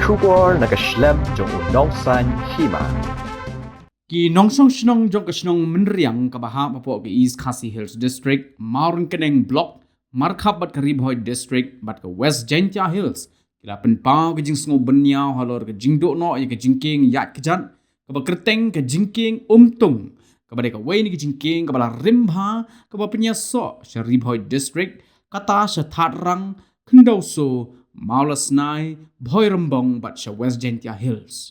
出国那个 Schlemm 中有山起嘛。 Ki nongsong shnong jok shnong menriang ka baha mapo ke East Khasi Hills District, Marun Keneng Block, Markhap bat ke Ribhoi District, bat ke West Jaintia Hills. Kila penpau ke jing sngo benyau halor ke jingdok no ye ke jingking yat ke jat, ke ba kerteng ke jingking umtung. Ke ba ke wei ni ke jingking ke bala rimbha ke ba penyaso sha Ribhoi District, kata sha thatrang kendau so Maulasnai Bhoi Rembong bat sha West Jaintia Hills.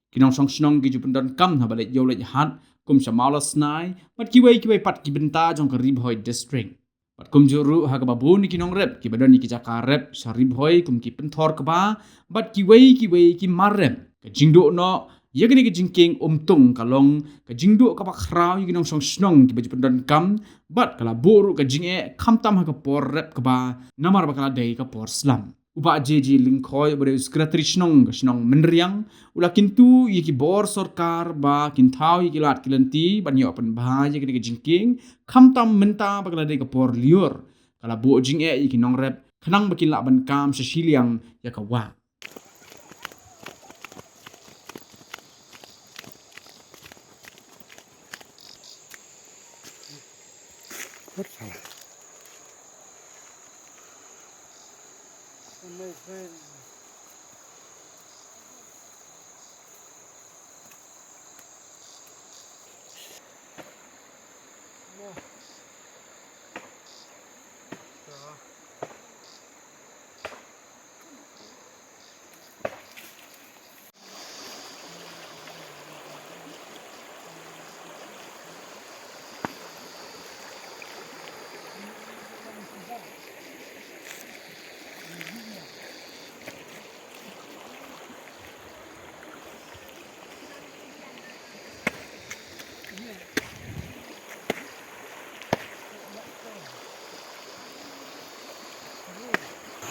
Kinong song snong ki jupendon kam na balik yolet hat kum shamala snai pat kiwei pat ki benta jong ke Ribhoi District pat kum juru ha ka babu ni kinong rep ki badon ni ki jaka rep sa Ribhoi kum ki penthor ka ba bat kiwei ki marem ke jingdo no ye ke ni ki jingking tung kalong ke jingdo ka ba khrau ki kinong song snong ki bajupendon kam bat kala boru ke jinge kam tam ha ka por rep ka ba namar ba kala dei ka por slam. Upa JJ Lingkoi pada sekretari snong menriang ula kintu ye ki bor sarkar ba kintau ye ki lat kilenti ban yo pen bahaya ke jingking khamtam menta bakala de ka por liur kala bo jing ye ki nong rep khanang bakin la ban kam sesiliang ya ka wa.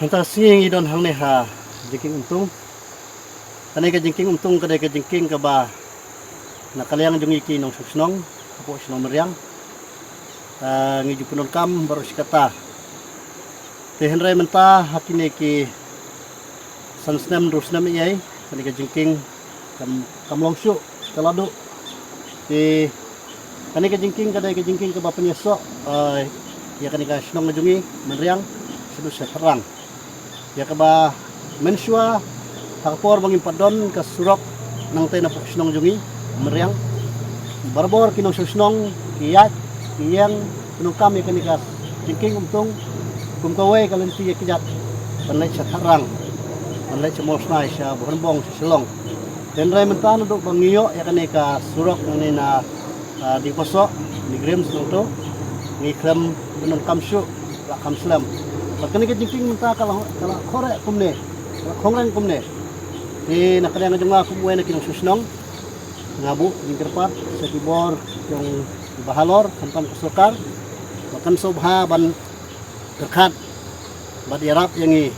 Entah sing idon hang ne ha jingking untung. Ane ka jingking untung ka ka jingking ka ba na kalyang jung iki nong susnong apo snong meriang. Ngi jupunon kam baru sikata. Tehen rai menta hakine ki sansnem rusnam iyai ane ka jingking kam longshu kaladu. Ti ane ka jingking ka ba penyeso ya kani ka snong jungi meriang sudah seterang. Ya kaba mensua hakpor bangin padon ka surok nang tay na pusnong jungi meriang barbor kinong susnong kiyat kiyang kinong kami kanikas jingking umtung kum kawai kalenti ya kijat panlay sa tarang panlay sa mosnay sa buhanbong sa silong dan ray mentano do bangiyo ya kanika surok nang na di poso ni grims nang to ni krem binong kamsyu la kamslam kani ka jingking menta kala khore kumne kala khongrang kumne di nakadang jung kum we na kinong susnong ngabu jingkerpat sa tibor yung bahalor kantam kusukar makan sobha ban terkat bad yarap yangi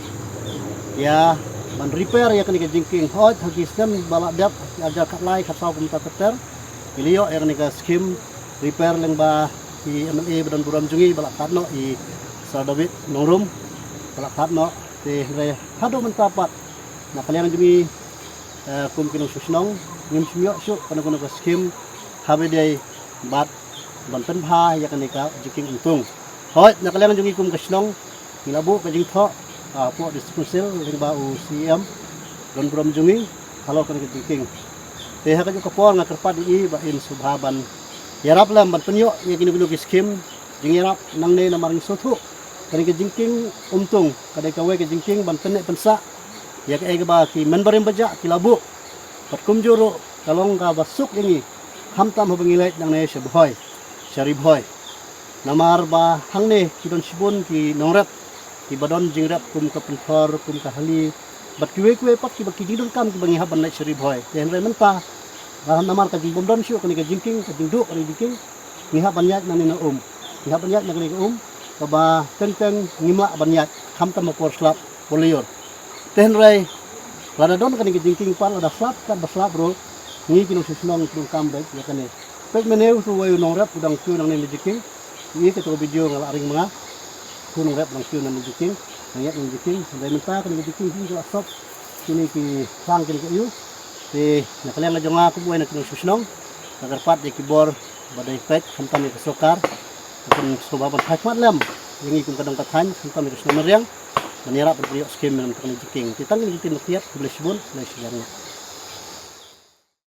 ya ban repair ya kani ka jingking hot hagi stem balak dap ajar katlai khasaw kumta terter iliyo ya kani ka skim repair leng ba i MLA badan buram jungi balak katno i sa David nongrum palakat no te re hado mentapat na kalian jumi kum kinong susnong ngim simyo su kana kono ka skim habe dai bat banten bha ya kanika jiking untung hoy na kalian jumi kum kasnong nilabu ka jing tho po disposal ring ba UCM don brom jumi halo kana jiking te ha ka ju kapor nga kerpat di ba in subhaban yarap lam ban penyo ya kinu skim jing yarap nang ne na maring sotu kani ka jingking untung kadai ka we ka jingking ban tenek pensa ya ka ba ki menbarim baja ki labu pat kumjuro kalong ka basuk ini hamtam habangilait nang ne sa Bhoi sa Ribhoi namar ba hangne ki don sibun ki nongrat ki badon jingrap kum ka penthor kum ka hali bat ki we pak ki baki jidon kam ki bangi haban lai sa Ribhoi ten re menta namar ka jingbom don syu kani ka jingking ka jingdu kani jingking ni haban yat nang ni na ni haban yat nang ni ka kaba tenteng ngimla banyat hamtam por slap polior ten rai lada don kan jingking pan ada slap kan baslap bro ni kinong susnong kinong kambek ya kane pek meneu tu wayu nong rap udang tu nang ni jingking ni ke to video ngala aring mga tu nong rap nang tu nang jingking nang yak nang jingking sampai menta kan jingking ni la sop kini ki sang kini kayu ti nakaliang aja nga kubuay na kinong susnong nagarpat di kibor badai pek hantam ni kesokar akan sobaban hikmat lam yang ikut kadang kathan hantam ni susnong meriang menira berdiri skim dalam teknik jiking titang ini jiking makiat boleh sebun boleh sejarah